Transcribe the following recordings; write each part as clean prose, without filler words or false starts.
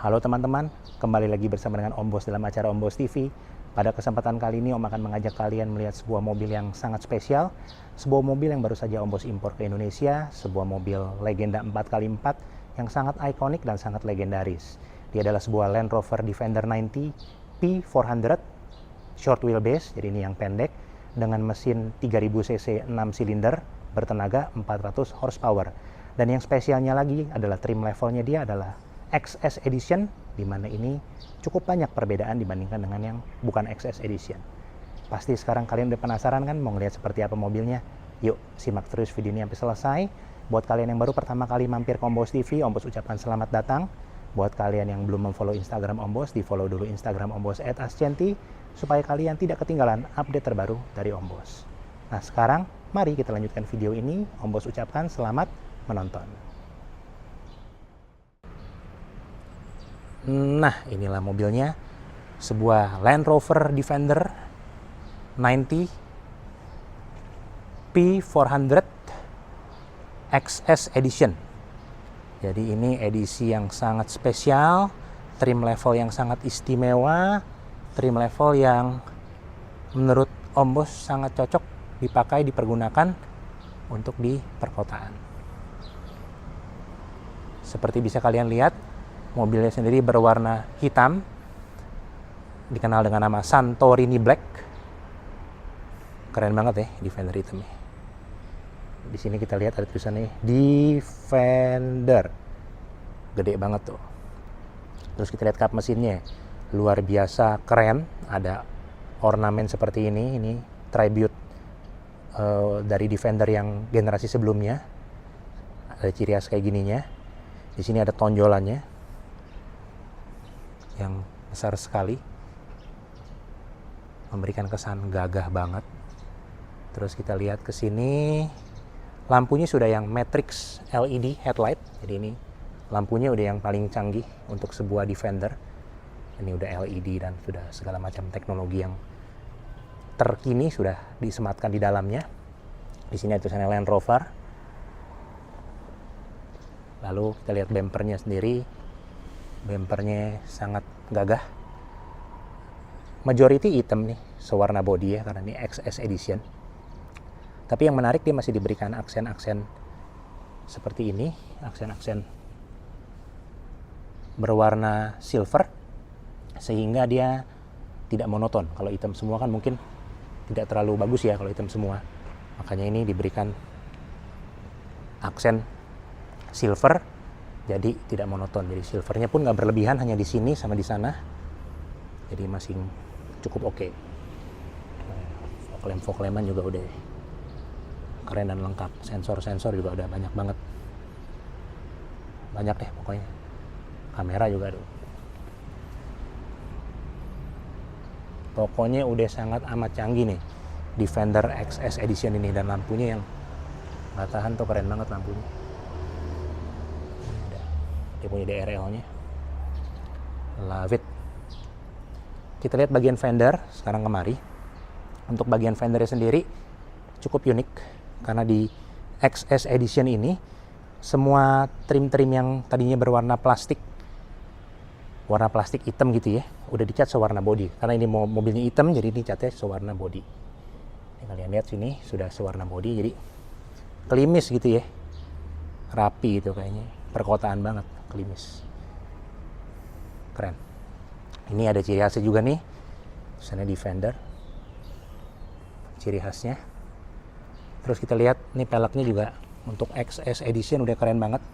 Halo teman-teman, kembali lagi bersama dengan Om Bos dalam acara Om Bos TV. Pada kesempatan kali ini Om akan mengajak kalian melihat sebuah mobil yang sangat spesial. Sebuah mobil yang baru saja Om Bos impor ke Indonesia. Sebuah mobil legenda 4x4 yang sangat ikonik dan sangat legendaris. Dia adalah sebuah Land Rover Defender 90 P400 short wheelbase, jadi ini yang pendek, dengan mesin 3000 cc 6 silinder bertenaga 400 horsepower. Dan yang spesialnya lagi adalah trim levelnya dia adalah XS Edition, di mana ini cukup banyak perbedaan dibandingkan dengan yang bukan XS Edition. Pasti sekarang kalian udah penasaran kan mau ngeliat seperti apa mobilnya? Yuk simak terus video ini sampai selesai. Buat kalian yang baru pertama kali mampir ke Om Bos TV, Om Bos ucapkan selamat datang. Buat kalian yang belum memfollow Instagram Om Bos, di follow dulu Instagram Om Bos @ascienti supaya kalian tidak ketinggalan update terbaru dari Om Bos. Nah sekarang mari kita lanjutkan video ini. Om Bos ucapkan selamat menonton. Nah, inilah mobilnya, sebuah Land Rover Defender 90 P400 XS Edition. Jadi ini edisi yang sangat spesial, trim level yang sangat istimewa, trim level yang menurut Om Bos sangat cocok dipakai, dipergunakan untuk di perkotaan. Seperti bisa kalian lihat, mobilnya sendiri berwarna hitam, dikenal dengan nama Santorini Black. Keren banget ya Defender hitamnya. Di sini kita lihat ada tulisannya Defender, gede banget tuh. Terus kita lihat kap mesinnya, luar biasa keren. Ada ornamen seperti ini tribute dari Defender yang generasi sebelumnya. Ada ciri khas kayak gininya. Di sini ada tonjolannya yang besar sekali, memberikan kesan gagah banget. Terus kita lihat ke sini, lampunya sudah yang matrix LED headlight. Jadi ini lampunya udah yang paling canggih untuk sebuah Defender. Ini udah LED dan sudah segala macam teknologi yang terkini sudah disematkan di dalamnya. Di sini ada tulisannya Land Rover. Lalu kita lihat bempernya sendiri. Bempernya sangat gagah. Majority hitam nih, sewarna body ya, karena ini XS Edition. Tapi yang menarik dia masih diberikan aksen-aksen seperti ini, aksen-aksen berwarna silver, sehingga dia tidak monoton. Kalau hitam semua kan mungkin tidak terlalu bagus ya kalau hitam semua. Makanya ini diberikan aksen silver, jadi tidak monoton. Jadi silvernya pun nggak berlebihan, hanya di sini sama di sana. Jadi masih cukup oke. Fog lamp juga udah keren dan lengkap. Sensor juga udah banyak banget. Banyak deh pokoknya. Kamera juga ada. Pokoknya udah sangat amat canggih nih Defender XS Edition ini. Dan lampunya yang nggak tahan tuh, keren banget lampunya. Dia punya DRL-nya. Love it. Kita lihat bagian fender sekarang kemari. Untuk bagian fendernya sendiri cukup unik karena di XS Edition ini semua trim-trim yang tadinya berwarna plastik, warna plastik hitam gitu ya, udah dicat sewarna body. Karena ini mobilnya hitam, jadi ini catnya sewarna body. Ini kalian lihat sini sudah sewarna body, jadi klimis gitu ya, rapi gitu kayaknya, perkotaan banget. Klimis, keren. Ini ada ciri khasnya juga nih, tulisannya Defender, ciri khasnya. Terus kita lihat nih peleknya juga untuk XS Edition udah keren banget,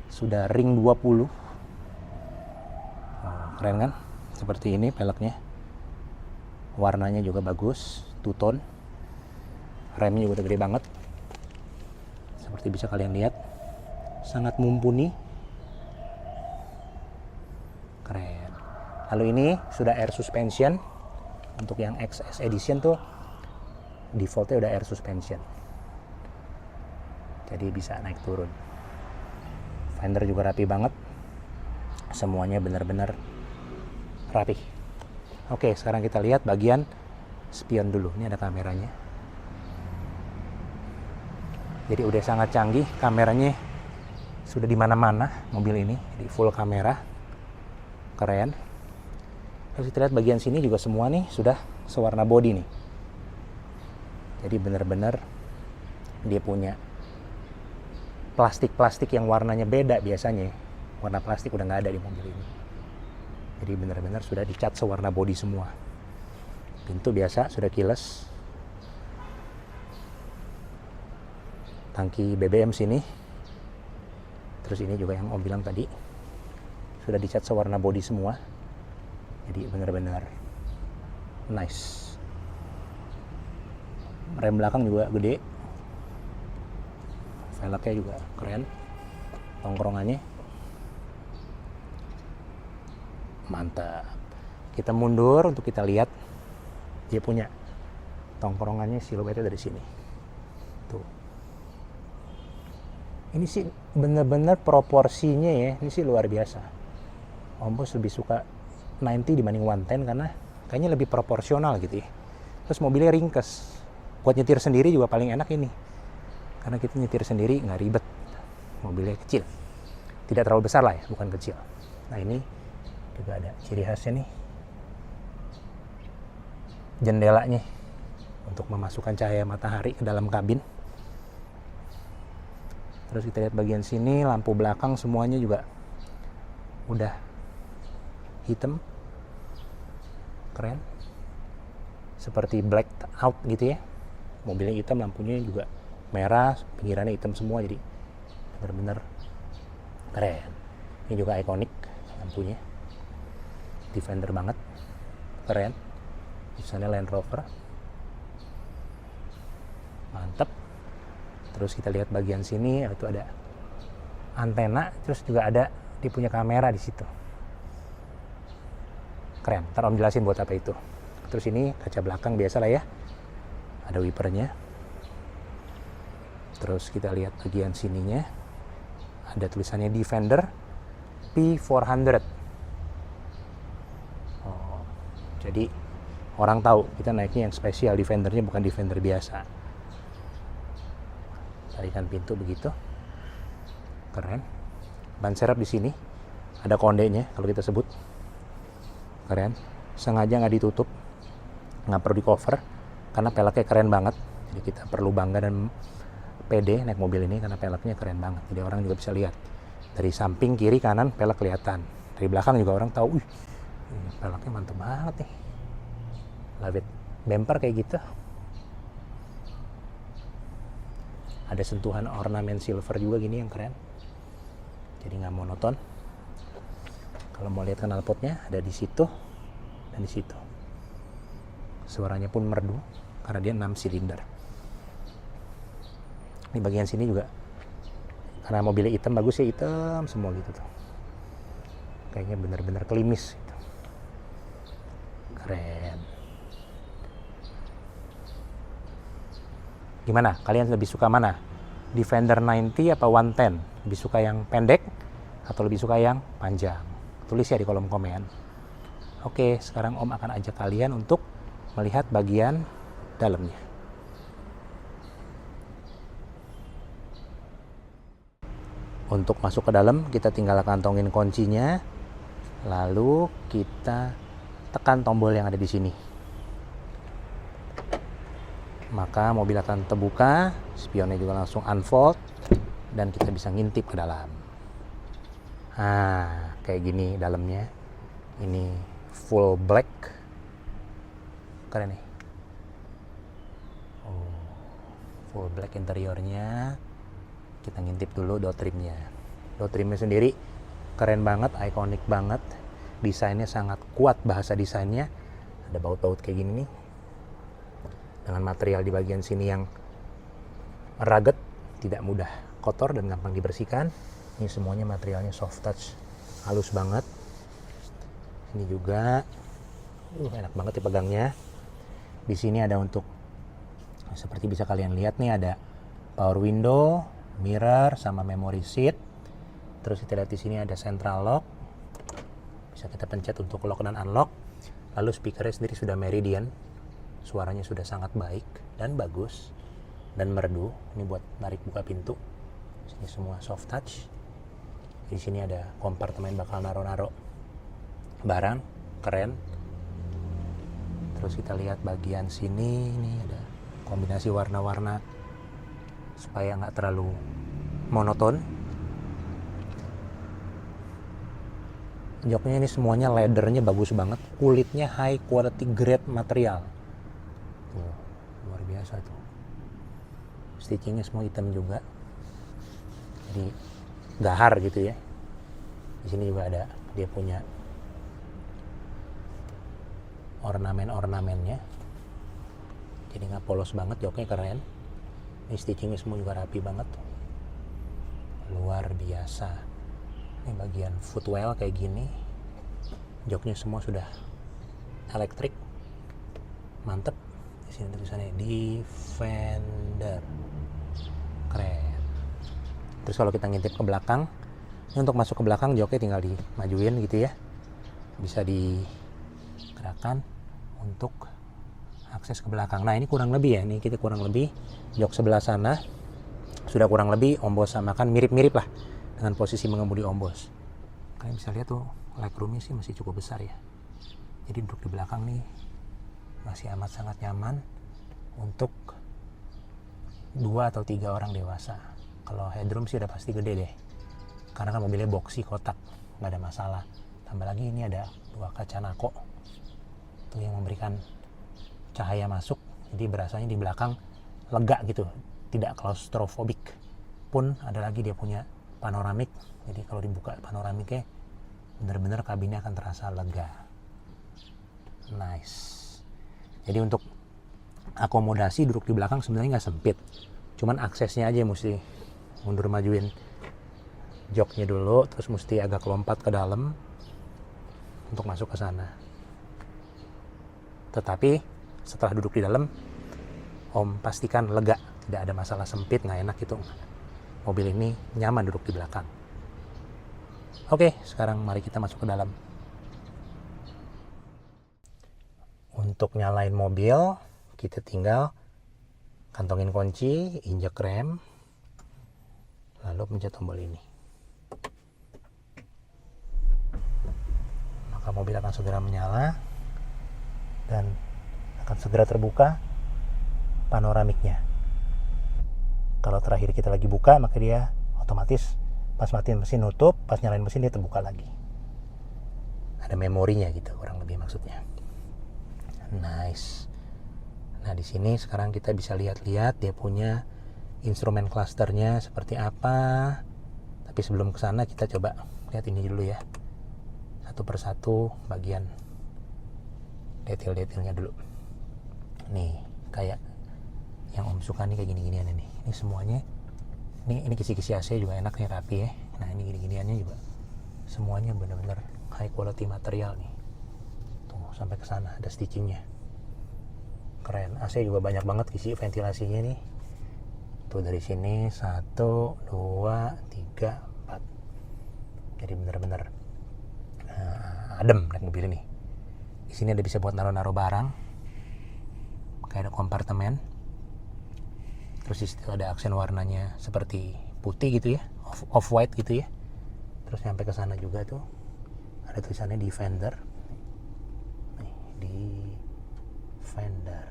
sudah ring 20. Keren kan, seperti ini peleknya, warnanya juga bagus, two tone. Remnya juga udah gede banget, seperti bisa kalian lihat, sangat mumpuni. Keren. Lalu ini sudah air suspension. Untuk yang XS Edition tuh defaultnya udah air suspension, jadi bisa naik turun. Fender juga rapi banget, semuanya benar-benar rapi. Oke, sekarang kita lihat bagian spion dulu. Ini ada kameranya. Jadi udah sangat canggih kameranya, sudah di mana-mana mobil ini, di full kamera. keren. Terus kita lihat bagian sini juga semua nih sudah sewarna body nih. Jadi benar-benar dia punya plastik-plastik yang warnanya beda biasanya. Warna plastik udah nggak ada di mobil ini. Jadi benar-benar sudah dicat sewarna body semua. Pintu biasa sudah keyless. Tangki BBM sini. Terus ini juga yang Om bilang tadi sudah dicat sewarna body semua. Jadi benar-benar nice. Rem belakang juga gede. Velgnya juga keren. Tongkrongannya mantap. Kita mundur untuk kita lihat. Dia punya tongkrongannya siluetnya dari sini. Tuh. Ini sih bener-bener proporsinya ya, ini sih luar biasa. Om Bos lebih suka 90 dibanding 110 karena kayaknya lebih proporsional gitu ya. Terus mobilnya ringkes. Buat nyetir sendiri juga paling enak ini. Karena kita nyetir sendiri nggak ribet. Mobilnya kecil. Tidak terlalu besar lah ya, bukan kecil. Nah ini juga ada ciri khasnya nih. Jendelanya untuk memasukkan cahaya matahari ke dalam kabin. Terus kita lihat bagian sini, lampu belakang semuanya juga udah hitam. Keren. Seperti black out gitu ya. Mobilnya hitam, lampunya juga merah, pinggirannya hitam semua, jadi benar-benar keren. Ini juga ikonik lampunya. Defender banget. Keren. Misalnya Land Rover. Mantap. Terus kita lihat bagian sini itu ada antena, terus juga ada dia punya kamera di situ. Keren. Ntar Om jelasin buat apa itu. Terus ini kaca belakang biasa lah ya. Ada wipernya. Terus kita lihat bagian sininya. Ada tulisannya Defender P400. Oh, jadi orang tahu kita naiknya yang spesial, Defendernya bukan Defender biasa. Tarikan pintu begitu, keren. Ban serep di sini, ada kondenya kalau kita sebut, keren. Sengaja nggak ditutup, nggak perlu di cover, karena peleknya keren banget. Jadi kita perlu bangga dan pede naik mobil ini karena peleknya keren banget. Jadi orang juga bisa lihat dari samping, kiri, kanan pelek kelihatan. Dari belakang juga orang tahu, peleknya mantep banget nih. Love it. Bumper kayak gitu. Ada sentuhan ornamen silver juga gini yang keren. Jadi nggak monoton. Kalau mau lihat knalpotnya ada di situ dan di situ. Suaranya pun merdu karena dia 6 silinder. Di bagian sini juga karena mobilnya hitam, bagus ya, hitam semua gitu tuh. Kayaknya benar-benar klimis gitu. Keren. Gimana? Kalian lebih suka mana? Defender 90 apa 110? Lebih suka yang pendek atau lebih suka yang panjang? Tulis ya di kolom komen. Oke, sekarang Om akan ajak kalian untuk melihat bagian dalamnya. Untuk masuk ke dalam, kita tinggal kantongin kuncinya. Lalu kita tekan tombol yang ada di sini. Maka mobil akan terbuka, spionnya juga langsung unfold, dan kita bisa ngintip ke dalam. Nah, kayak gini dalamnya. Ini full black. Keren nih. Oh, full black interiornya. Kita ngintip dulu door trimnya. Door trimnya sendiri keren banget, ikonik banget. Desainnya sangat kuat, bahasa desainnya. Ada baut-baut kayak gini nih. Dengan material di bagian sini yang rugged, tidak mudah kotor dan gampang dibersihkan. Ini semuanya materialnya soft touch, halus banget. Ini juga enak banget dipegangnya. Di sini ada untuk, seperti bisa kalian lihat nih, ada power window, mirror, sama memory seat. Terus kita lihat di sini ada central lock, bisa kita pencet untuk lock dan unlock. Lalu speakernya sendiri sudah Meridian. Suaranya sudah sangat baik dan bagus dan merdu. Ini buat narik buka pintu. Sini semua soft touch. Di sini ada kompartemen bakal naro-naro barang, keren. Terus kita lihat bagian sini, ini ada kombinasi warna-warna supaya nggak terlalu monoton. Joknya ini semuanya leathernya bagus banget, kulitnya high quality grade material. Tuh, luar biasa tuh. Stitchingnya semua hitam juga, jadi gahar gitu ya. Di sini juga ada dia punya ornamen-ornamennya, jadi nggak polos banget, joknya keren. Ini stitchingnya semua juga rapi banget, luar biasa. Ini bagian footwell kayak gini, joknya semua sudah elektrik, mantep. Di sini tulisannya Defender, keren. Terus kalau kita ngintip ke belakang, ini untuk masuk ke belakang joknya tinggal dimajuin gitu ya, bisa digerakkan untuk akses ke belakang. Nah ini kurang lebih ya, ini kita kurang lebih jok sebelah sana sudah kurang lebih Ombos samakan, mirip-mirip lah dengan posisi mengemudi Ombos. Kalian bisa lihat tuh legroomnya sih masih cukup besar ya, jadi duduk di belakang nih masih amat sangat nyaman untuk 2 atau 3 orang dewasa. Kalau headroom sih udah pasti gede deh, karena kan mobilnya boxy, kotak, nggak ada masalah. Tambah lagi ini ada 2 kaca nako tuh yang memberikan cahaya masuk, jadi berasanya di belakang lega gitu, tidak claustrophobic. Pun ada lagi dia punya panoramik, jadi kalau dibuka panoramiknya bener-bener kabinnya akan terasa lega. Nice. Jadi untuk akomodasi duduk di belakang sebenarnya nggak sempit, cuman aksesnya aja mesti mundur majuin joknya dulu, terus mesti agak lompat ke dalam untuk masuk ke sana. Tetapi setelah duduk di dalam, Om pastikan lega, tidak ada masalah sempit, nggak enak gitu. Mobil ini nyaman duduk di belakang. Oke, sekarang mari kita masuk ke dalam. Untuk nyalain mobil, kita tinggal kantongin kunci, injek rem, lalu pencet tombol ini. Maka mobil akan segera menyala dan akan segera terbuka panoramiknya. Kalau terakhir kita lagi buka, maka dia otomatis pas matiin mesin nutup, pas nyalain mesin dia terbuka lagi. Ada memorinya gitu, kurang lebih maksudnya. Nice. Nah di sini sekarang kita bisa lihat-lihat dia punya instrumen clusternya seperti apa. Tapi sebelum ke sana kita coba lihat ini dulu ya, satu persatu bagian detail-detailnya dulu. Nih kayak yang Om suka nih kayak gini-ginian ini. Ini semuanya, ini kisi-kisi AC juga enak nih, rapi ya. Nah ini gini-giniannya juga semuanya benar-benar high quality material nih. Tuh sampai ke sana ada stitchingnya, keren. AC juga banyak banget kisi ventilasinya nih. Tuh dari sini 1, 2, 3, 4. Jadi benar-benar adem naik mobil ini. Di sini ada bisa buat naruh-naruh barang, kayak ada kompartemen. Terus di situ ada aksen warnanya seperti putih gitu ya, off white gitu ya. Terus sampai ke sana juga tuh ada tulisannya Defender. Nih, Defender.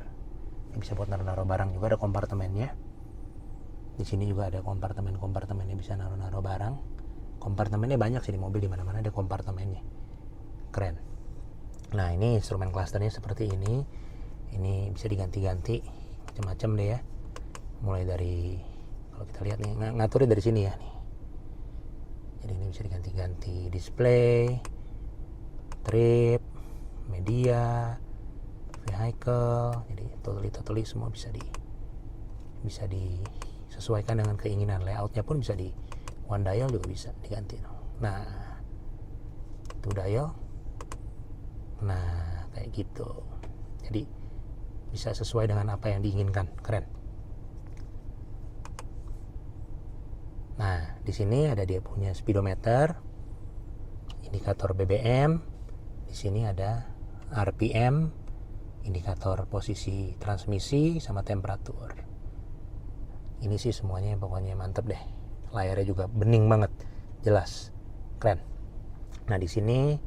Ini bisa buat naruh-naruh barang juga, ada kompartemennya. Di sini juga ada kompartemen yang bisa naruh-naruh barang. Kompartemennya banyak sih di mobil, di mana-mana ada kompartemennya. Keren. Nah, ini instrumen clusternya seperti ini. Ini bisa diganti-ganti macam-macam deh ya. Mulai dari, kalau kita lihat nih, ngaturnya dari sini ya nih. Jadi ini bisa diganti-ganti display, trip, media, vehicle. Jadi totally semua bisa disesuaikan dengan keinginan. Layoutnya pun bisa di one dial juga bisa diganti. Nah, itu dial. Nah, kayak gitu. Jadi bisa sesuai dengan apa yang diinginkan. Keren. Nah, di sini ada dia punya speedometer, indikator BBM. Di sini ada RPM, indikator posisi transmisi sama temperatur. Ini sih semuanya pokoknya mantep deh. Layarnya juga bening banget, jelas, keren. Nah, di sini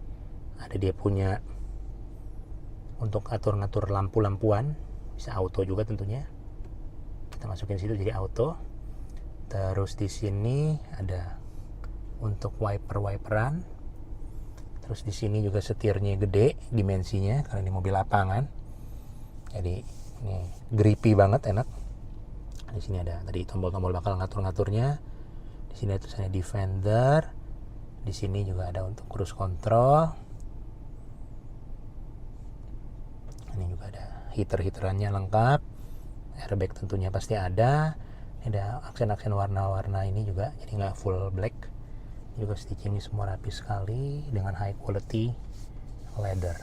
Ada dia punya untuk atur-ngatur lampu-lampuan, bisa auto juga tentunya. Kita masukin situ jadi auto. Terus di sini ada untuk wiperan. Terus di sini juga setirnya gede dimensinya karena ini mobil lapangan. Jadi ini grippy banget, enak. Di sini ada tadi tombol-tombol bakal ngatur-ngaturnya. Di sini ada tulisannya Defender. Di sini juga ada untuk cruise control. Ini juga ada heater-heaterannya lengkap. Airbag tentunya pasti ada. Ini ada aksen-aksen warna-warna ini juga, jadi nggak full black. Ini juga stitchingnya semua rapi sekali dengan high quality leather.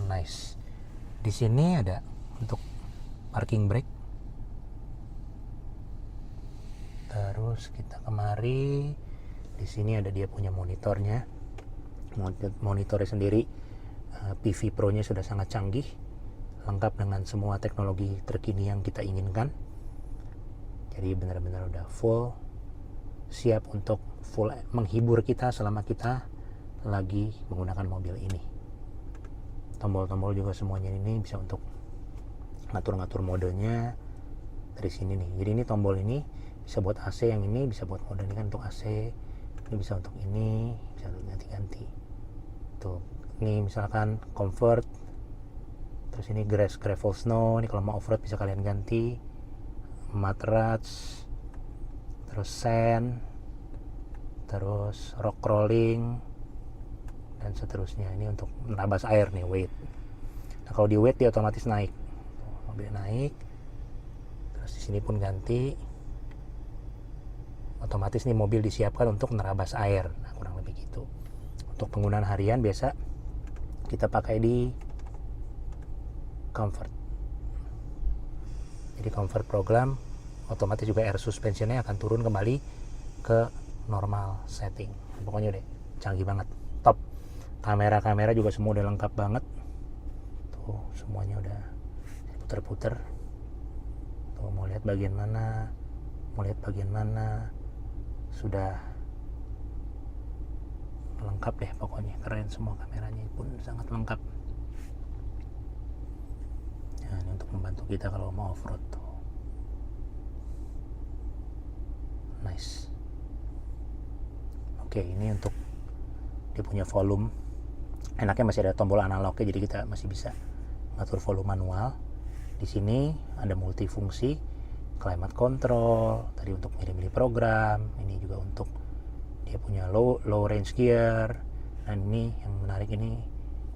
Nice. Di sini ada untuk parking brake. Terus kita kemari. Di sini ada dia punya monitornya. Monitornya sendiri PV Pro-nya sudah sangat canggih, lengkap dengan semua teknologi terkini yang kita inginkan. Jadi benar-benar udah full siap untuk full menghibur kita selama kita lagi menggunakan mobil ini. Tombol-tombol juga semuanya ini bisa untuk ngatur-ngatur modenya dari sini nih. Jadi ini tombol ini bisa buat AC, yang ini bisa buat mode ini kan untuk AC, ini bisa untuk ini, bisa untuk ganti-ganti. Tuh, ini misalkan comfort. Terus ini grass, gravel, snow. Ini kalau mau off-road bisa kalian ganti. Mud ruts. Terus sand. Terus rock crawling. Dan seterusnya. Ini untuk menabas air nih, weight. Nah, kalau di weight dia otomatis naik. Mobil naik. Terus di sini pun ganti. Otomatis nih mobil disiapkan untuk nerabas air. Nah, kurang lebih gitu. Untuk penggunaan harian biasa kita pakai di comfort. Jadi comfort program otomatis juga air suspensionnya akan turun kembali ke normal setting. Pokoknya deh canggih banget, top. Kamera juga semua udah lengkap banget. Tuh semuanya udah puter-puter. Tuh mau lihat bagian mana, sudah lengkap deh pokoknya, keren semua, kameranya pun sangat lengkap. Nah, ini untuk membantu kita kalau mau off-road tuh. Nice. Oke, ini untuk dia punya volume. Enaknya masih ada tombol analognya, jadi kita masih bisa ngatur volume manual. Di sini ada multifungsi, climate control, tadi untuk milih-milih program. Ini juga untuk dia punya low range gear. Dan ini yang menarik ini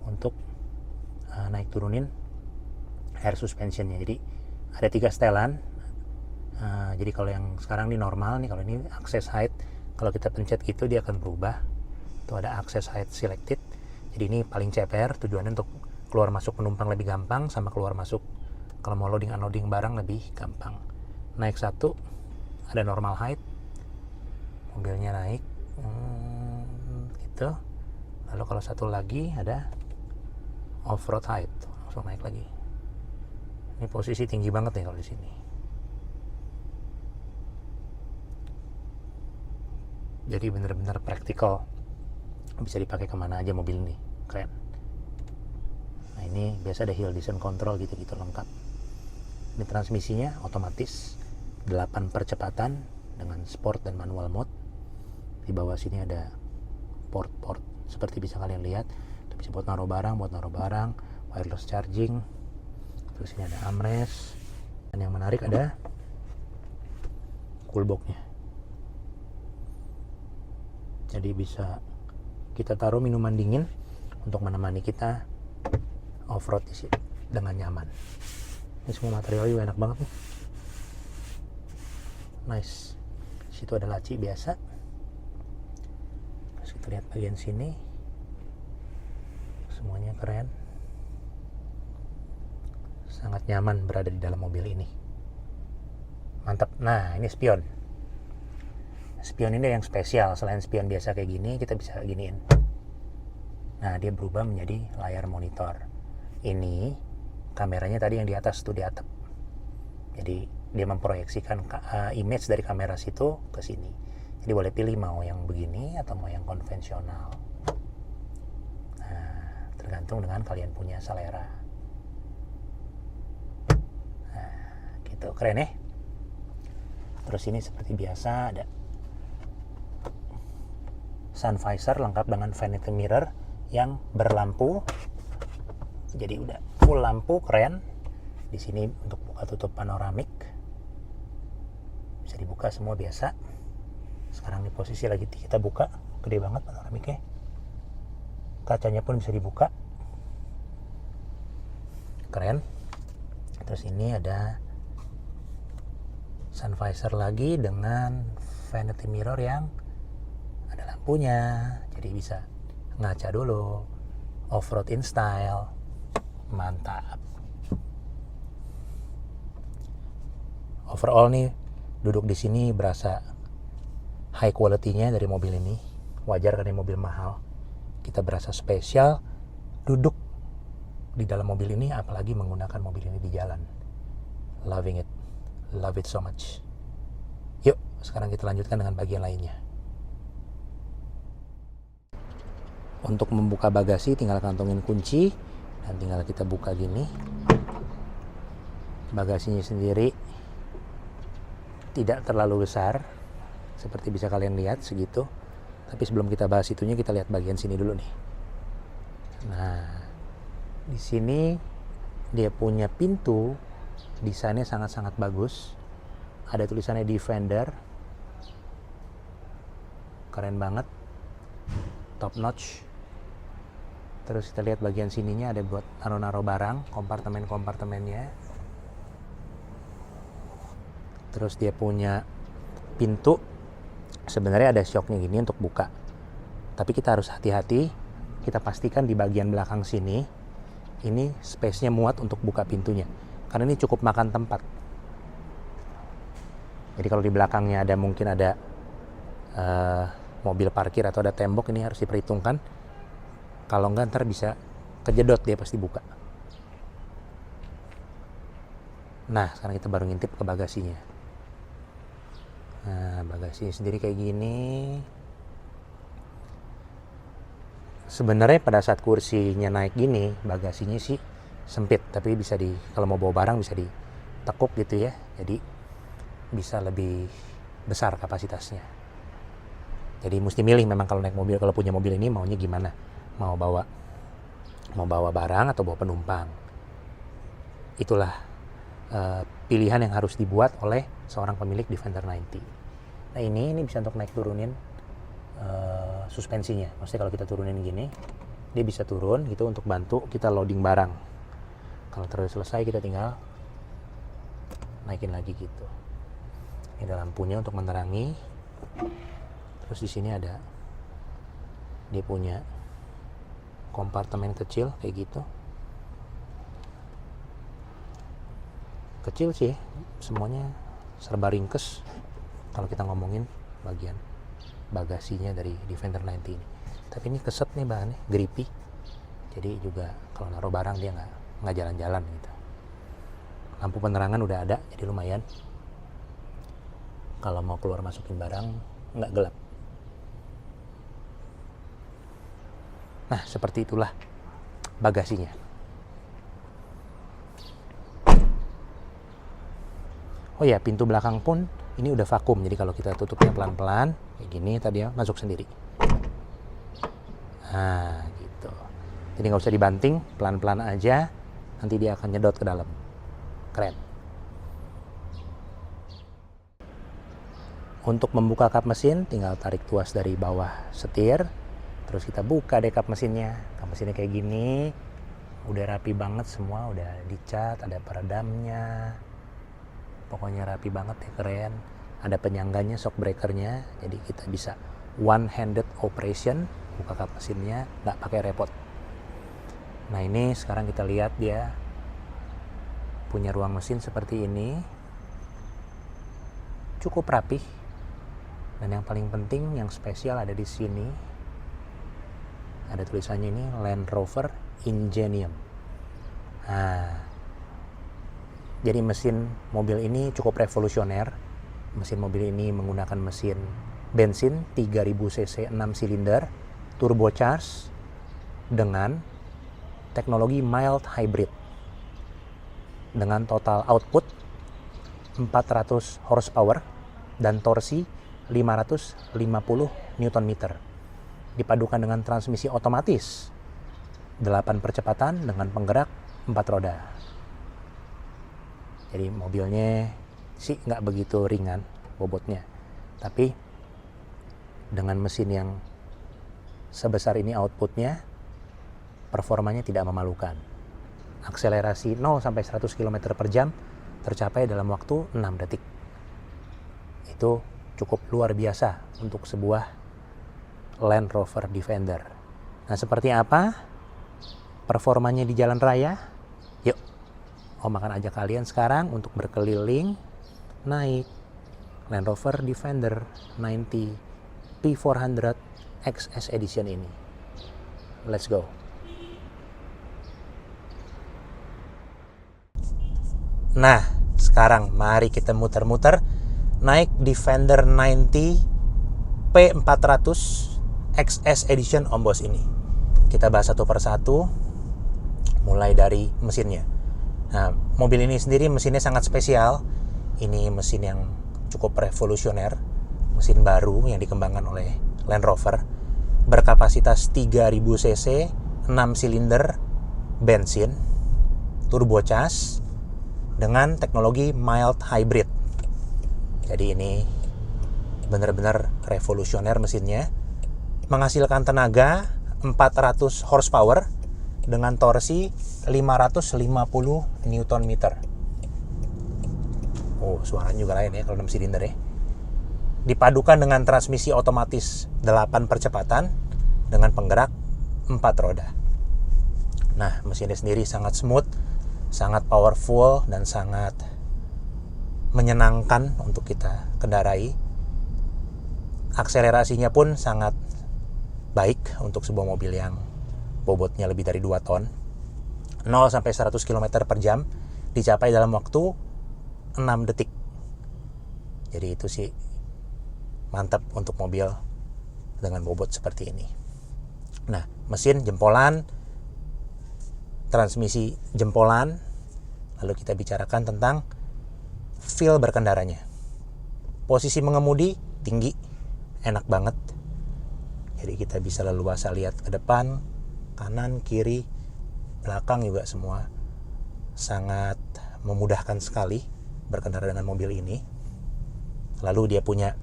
untuk naik turunin air suspensionnya. Jadi ada 3 setelan. Jadi kalau yang sekarang ini normal nih, kalau ini access height, kalau kita pencet gitu dia akan berubah. Itu ada access height selected. Jadi ini paling CPR, tujuannya untuk keluar masuk penumpang lebih gampang, sama keluar masuk kalau mau loading unloading barang lebih gampang. Naik 1 ada normal height, mobilnya naik gitu. Lalu kalau satu lagi ada off road height, langsung naik lagi. Ini posisi tinggi banget nih kalau di sini. Jadi benar-benar praktikal, bisa dipakai kemana aja mobil ini, keren. Nah ini biasa ada hill descent control gitu-gitu lengkap. Ini transmisinya otomatis 8 percepatan dengan sport dan manual mode. Di bawah sini ada port seperti bisa kalian lihat. Itu bisa buat naruh barang, wireless charging. Terus ini ada armrest. Dan yang menarik ada cool box-nya. Jadi bisa kita taruh minuman dingin untuk menemani kita off-road di sini dengan nyaman. Ini semua material juga enak banget nih. Nice. Di situ ada laci biasa. Terus kita lihat bagian sini. Semuanya keren. Sangat nyaman berada di dalam mobil ini. Mantap. Nah, ini spion. Spion ini yang spesial. Selain spion biasa kayak gini, kita bisa giniin. Nah, dia berubah menjadi layar monitor. Ini kameranya tadi yang di atas tuh, di atap. Jadi dia memproyeksikan image dari kamera situ ke sini. Jadi boleh pilih mau yang begini atau mau yang konvensional. Nah, tergantung dengan kalian punya selera. Nah, gitu, keren ya. Terus ini seperti biasa ada sun visor lengkap dengan vanity mirror yang berlampu. Jadi udah full lampu, keren. Di sini untuk buka tutup panoramik. Bisa dibuka semua biasa. Sekarang di posisi lagi kita buka, gede banget panoramiknya. Kacanya pun bisa dibuka. Keren. Terus ini ada sun visor lagi dengan vanity mirror yang ada lampunya, jadi bisa ngaca dulu, off-road in style, mantap. Overall nih, duduk di sini berasa high quality-nya dari mobil ini. Wajar karena mobil mahal, kita berasa spesial duduk di dalam mobil ini, apalagi menggunakan mobil ini di jalan. Loving it, love it so much. Yuk, sekarang kita lanjutkan dengan bagian lainnya. Untuk membuka bagasi tinggal kantongin kunci dan tinggal kita buka gini. Bagasinya sendiri tidak terlalu besar, seperti bisa kalian lihat segitu. Tapi sebelum kita bahas itunya, kita lihat bagian sini dulu nih. Nah, di sini dia punya pintu, desainnya sangat-sangat bagus. Ada tulisannya Defender, keren banget, top notch. Terus kita lihat bagian sininya ada buat naruh-naruh barang, kompartemen-kompartemennya. Terus dia punya pintu, sebenarnya ada shocknya gini untuk buka. Tapi kita harus hati-hati, kita pastikan di bagian belakang sini, ini space-nya muat untuk buka pintunya. Karena ini cukup makan tempat. Jadi kalau di belakangnya mungkin ada mobil parkir atau ada tembok, ini harus diperhitungkan. Kalau enggak ntar bisa kejedot dia pasti buka. Nah, sekarang kita baru ngintip ke bagasinya. Nah, bagasinya sendiri kayak gini. Sebenarnya pada saat kursinya naik gini, bagasinya sih sempit, tapi bisa kalau mau bawa barang bisa ditekuk gitu ya. Jadi bisa lebih besar kapasitasnya. Jadi mesti milih memang kalau naik mobil, kalau punya mobil ini maunya gimana? Mau bawa barang atau bawa penumpang. Itulah pilihan yang harus dibuat oleh seorang pemilik Defender 90. Nah ini bisa untuk naik turunin suspensinya. Maksudnya kalau kita turunin gini, dia bisa turun gitu untuk bantu kita loading barang. Kalau terus selesai kita tinggal naikin lagi gitu. Ini ada lampunya untuk menerangi. Terus di sini ada dia punya kompartemen kecil kayak gitu. Kecil sih, semuanya serba ringkes kalau kita ngomongin bagian bagasinya dari Defender 90 ini. Tapi ini keset nih bahannya, grippy. Jadi juga kalau naruh barang dia nggak jalan-jalan gitu. Lampu penerangan udah ada, jadi lumayan. Kalau mau keluar masukin barang nggak gelap. Nah, seperti itulah bagasinya. Oh ya, pintu belakang pun ini udah vakum. Jadi kalau kita tutupnya pelan-pelan, kayak gini tadi ya, masuk sendiri. Nah, gitu. Jadi nggak usah dibanting, pelan-pelan aja. Nanti dia akan nyedot ke dalam. Keren. Untuk membuka kap mesin, tinggal tarik tuas dari bawah setir. Terus kita buka deh kap mesinnya. Kap mesinnya kayak gini. Udah rapi banget semua, udah dicat, ada peredamnya. Pokoknya rapi banget ya, keren. Ada penyangganya, shock breakernya. Jadi kita bisa one-handed operation, buka kap mesinnya, nggak pakai repot. Nah ini sekarang kita lihat dia punya ruang mesin seperti ini. Cukup rapih. Dan yang paling penting, yang spesial ada di sini. Ada tulisannya ini Land Rover Ingenium. Nah, jadi mesin mobil ini cukup revolusioner. Mesin mobil ini menggunakan mesin bensin 3000 cc 6 silinder turbocharged dengan teknologi mild hybrid dengan total output 400 horsepower dan torsi 550 Nm. Dipadukan dengan transmisi otomatis 8 percepatan dengan penggerak 4 roda. Jadi mobilnya sih nggak begitu ringan bobotnya, tapi dengan mesin yang sebesar ini outputnya, performanya tidak memalukan. Akselerasi 0 sampai 100 km per jam tercapai dalam waktu 6 detik. Itu cukup luar biasa untuk sebuah Land Rover Defender. Nah, seperti apa performanya di jalan raya? Yuk, Om akan ajak kalian sekarang untuk berkeliling naik Land Rover Defender 90 P400 XS Edition ini. Let's go. Nah, sekarang mari kita muter-muter naik Defender 90 P400 XS Edition Om Bos ini. Kita bahas satu persatu, mulai dari mesinnya. Nah, mobil ini sendiri mesinnya sangat spesial. Ini mesin yang cukup revolusioner, mesin baru yang dikembangkan oleh Land Rover, berkapasitas 3000 cc, 6 silinder, bensin, turbocharged, dengan teknologi mild hybrid. Jadi ini benar-benar revolusioner mesinnya, menghasilkan tenaga 400 horsepower dengan torsi 550 Nm. Oh, suaranya juga lain ya kalau 6 silinder ya. Dipadukan dengan transmisi otomatis 8 percepatan dengan penggerak 4 roda. Nah, mesinnya sendiri sangat smooth, sangat powerful, dan sangat menyenangkan untuk kita kendarai. Akselerasinya pun sangat baik untuk sebuah mobil yang bobotnya lebih dari 2 ton. 0 sampai 100 km per jam dicapai dalam waktu 6 detik. Jadi itu sih mantap untuk mobil dengan bobot seperti ini. Nah, mesin jempolan, transmisi jempolan. Lalu kita bicarakan tentang feel berkendaranya. Posisi mengemudi tinggi, enak banget. Jadi kita bisa leluasa lihat ke depan, kanan, kiri, belakang juga semua. Sangat memudahkan sekali berkendara dengan mobil ini. Lalu dia punya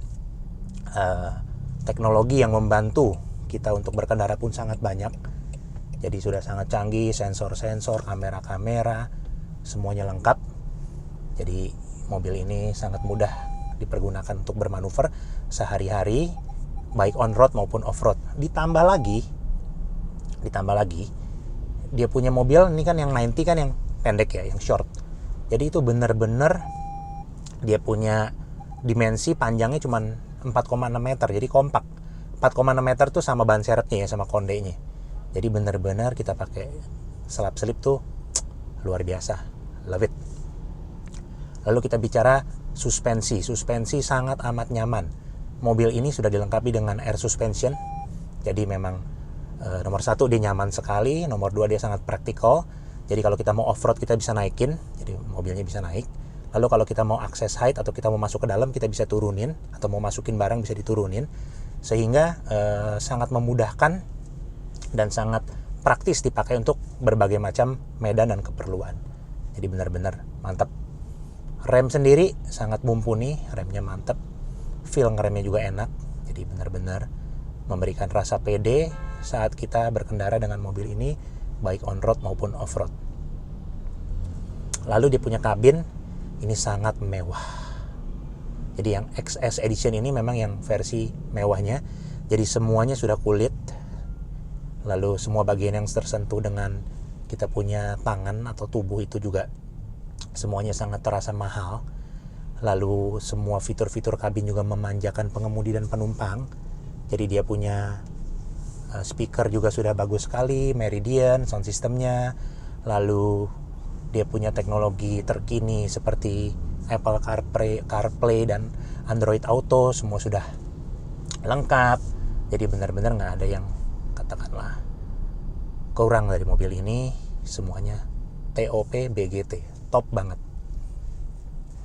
teknologi yang membantu kita untuk berkendara pun sangat banyak. Jadi sudah sangat canggih, sensor-sensor, kamera-kamera, semuanya lengkap. Jadi mobil ini sangat mudah dipergunakan untuk bermanuver sehari-hari, baik on-road maupun off-road. Ditambah lagi, dia punya mobil ini kan yang 90 kan yang pendek ya, yang short. Jadi itu benar-benar dia punya dimensi panjangnya cuma 4,6 meter, jadi kompak. 4,6 meter tuh sama ban serepnya ya, sama kondenya. Jadi benar-benar kita pakai selap-selip tuh luar biasa, love it. Lalu kita bicara suspensi sangat amat nyaman. Mobil ini sudah dilengkapi dengan air suspension, jadi memang nomor 1 dia nyaman sekali, nomor 2 dia sangat praktikal. Jadi kalau kita mau off-road kita bisa naikin, jadi mobilnya bisa naik. Lalu kalau kita mau akses height atau kita mau masuk ke dalam kita bisa turunin, atau mau masukin barang bisa diturunin, sehingga sangat memudahkan dan sangat praktis dipakai untuk berbagai macam medan dan keperluan. Jadi benar-benar mantap. Rem sendiri sangat mumpuni, remnya mantap, feel ngeremnya juga enak. Jadi benar-benar memberikan rasa pede saat kita berkendara dengan mobil ini, baik on-road maupun off-road. Lalu dia punya kabin, ini sangat mewah. Jadi yang XS Edition ini memang yang versi mewahnya. Jadi semuanya sudah kulit. Lalu semua bagian yang tersentuh dengan kita punya tangan atau tubuh itu juga semuanya sangat terasa mahal. Lalu semua fitur-fitur kabin juga memanjakan pengemudi dan penumpang. Jadi dia punya speaker juga sudah bagus sekali, Meridian sound systemnya. Lalu dia punya teknologi terkini seperti Apple CarPlay dan Android Auto, semua sudah lengkap. Jadi benar-benar nggak ada yang katakanlah kurang dari mobil ini. semuanya TOP BGT, top banget.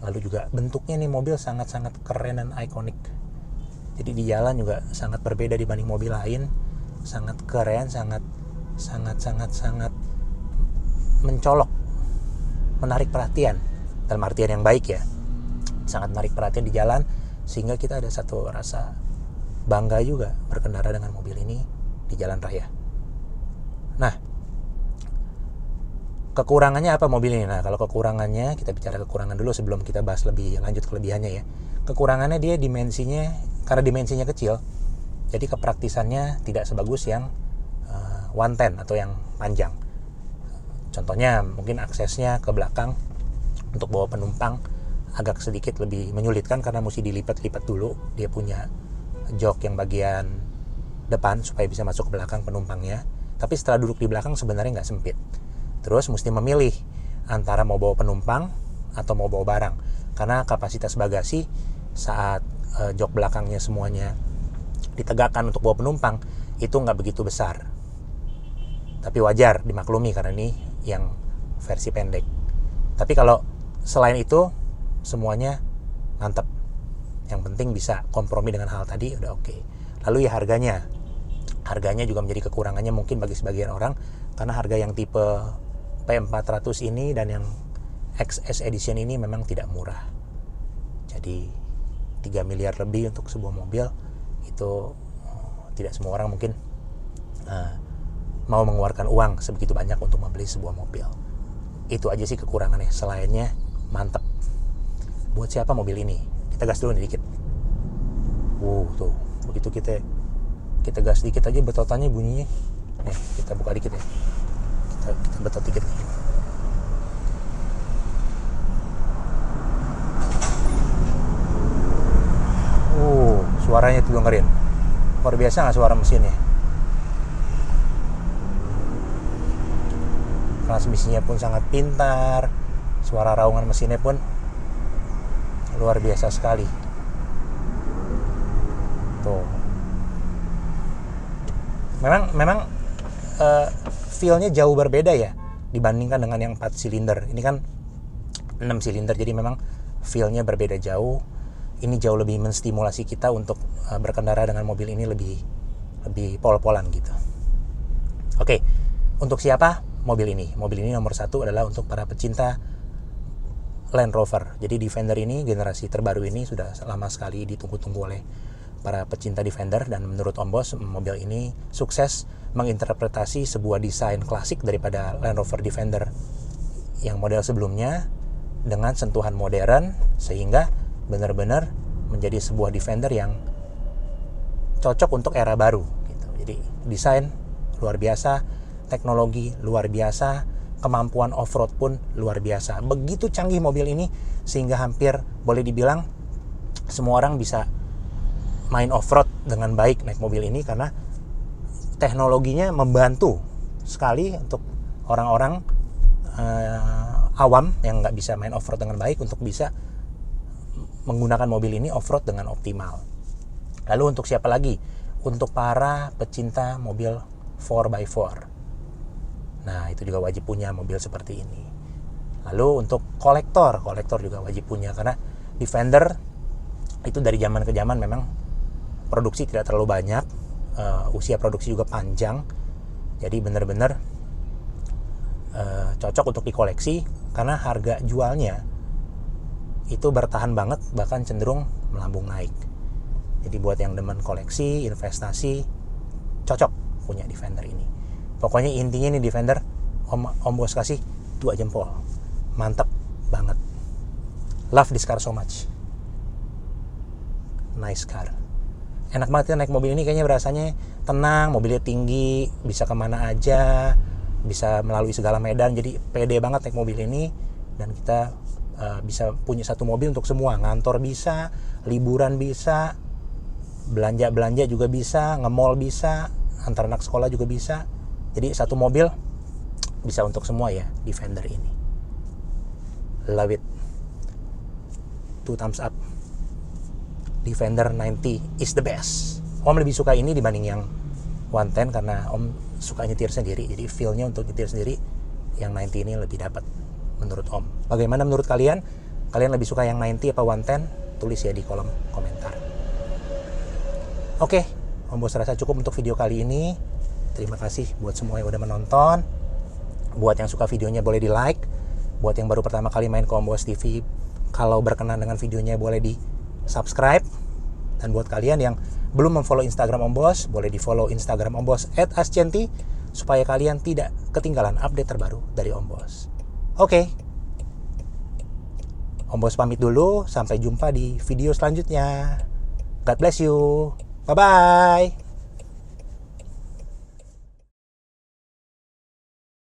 Lalu juga bentuknya nih mobil sangat-sangat keren dan ikonik. Jadi di jalan juga sangat berbeda dibanding mobil lain, sangat keren, sangat mencolok, menarik perhatian, dalam artian yang baik ya, sangat menarik perhatian di jalan, sehingga kita ada satu rasa bangga juga berkendara dengan mobil ini di jalan raya. Nah, kekurangannya apa mobil ini? Nah, kalau kekurangannya, kita bicara kekurangan dulu sebelum kita bahas lebih lanjut kelebihannya ya. Kekurangannya dia dimensinya, karena dimensinya kecil, jadi kepraktisannya tidak sebagus yang 110 atau yang panjang. Contohnya mungkin aksesnya ke belakang untuk bawa penumpang agak sedikit lebih menyulitkan karena mesti dilipat-lipat dulu. Dia punya jok yang bagian depan supaya bisa masuk ke belakang penumpangnya. Tapi setelah duduk di belakang sebenarnya nggak sempit. Terus mesti memilih antara mau bawa penumpang atau mau bawa barang. Karena kapasitas bagasi saat jok belakangnya semuanya ditegakkan untuk bawa penumpang itu nggak begitu besar. Tapi wajar dimaklumi karena ini yang versi pendek. Tapi kalau selain itu semuanya mantap. Yang penting bisa kompromi dengan hal tadi udah oke. Lalu ya harganya. Harganya juga menjadi kekurangannya mungkin bagi sebagian orang karena harga yang tipe P400 ini dan yang XS Edition ini memang tidak murah. Jadi 3 miliar lebih untuk sebuah mobil itu tidak semua orang mungkin mau mengeluarkan uang sebegitu banyak untuk membeli sebuah mobil. Itu aja sih kekurangannya. Selainnya mantep. Buat siapa mobil ini? Kita gas dulu nih dikit. Tuh, begitu kita gas dikit aja betotannya bunyinya. Nih, kita buka dikit ya. Kita betot dikit nih. Suaranya tuh dengerin. Luar biasa nggak suara mesinnya? Transmisinya pun sangat pintar. Suara raungan mesinnya pun luar biasa sekali. Tuh. Memang feel-nya jauh berbeda ya dibandingkan dengan yang 4 silinder. Ini kan 6 silinder, jadi memang feel-nya berbeda jauh. Ini jauh lebih menstimulasi kita untuk berkendara dengan mobil ini lebih pol-polan gitu. Oke, untuk siapa mobil ini? Mobil ini nomor 1 adalah untuk para pecinta Land Rover. Jadi Defender ini, generasi terbaru ini sudah lama sekali ditunggu-tunggu oleh para pecinta Defender, dan menurut Om Bos, mobil ini sukses menginterpretasi sebuah desain klasik daripada Land Rover Defender yang model sebelumnya dengan sentuhan modern, sehingga benar-benar menjadi sebuah Defender yang cocok untuk era baru gitu. Jadi desain luar biasa, teknologi luar biasa, kemampuan off-road pun luar biasa. Begitu canggih mobil ini sehingga hampir boleh dibilang semua orang bisa main off-road dengan baik naik mobil ini karena teknologinya membantu sekali untuk orang-orang awam yang nggak bisa main off-road dengan baik untuk bisa menggunakan mobil ini off-road dengan optimal. Lalu untuk siapa lagi? Untuk para pecinta mobil 4x4. Nah, itu juga wajib punya mobil seperti ini. Lalu untuk kolektor juga wajib punya karena Defender itu dari zaman ke zaman memang produksi tidak terlalu banyak, usia produksi juga panjang. Jadi benar-benar cocok untuk dikoleksi karena harga jualnya itu bertahan banget, bahkan cenderung melambung naik. Jadi buat yang demen koleksi, investasi, cocok punya Defender ini. Pokoknya intinya nih Defender, Om Bos kasih 2 jempol. Mantap banget. Love this car so much. Nice car. Enak banget ya naik mobil ini, kayaknya berasanya tenang, mobilnya tinggi, bisa kemana aja, bisa melalui segala medan. Jadi pede banget naik mobil ini, dan kita bisa punya satu mobil untuk semua. Ngantor bisa, liburan bisa, belanja juga bisa, nge-mall bisa, antar anak sekolah juga bisa. Jadi satu mobil bisa untuk semua ya, Defender ini. Love it. 2 thumbs up. Defender 90 is the best. Om lebih suka ini dibanding yang 110 karena Om suka nyetir sendiri. Jadi feel-nya untuk nyetir sendiri yang 90 ini lebih dapat menurut Om. Bagaimana menurut kalian? Kalian lebih suka yang 90 apa 110? Tulis ya di kolom komentar. Oke, Om Bos rasa cukup untuk video kali ini. Terima kasih buat semua yang udah menonton. Buat yang suka videonya boleh di like. Buat yang baru pertama kali main ke Om Bos TV, kalau berkenan dengan videonya boleh di subscribe. Dan buat kalian yang belum memfollow Instagram Om Bos, boleh di follow Instagram Om Bos @ascienti, supaya kalian tidak ketinggalan update terbaru dari Om Bos. Oke, Om Bos pamit dulu, sampai jumpa di video selanjutnya. God bless you, bye-bye.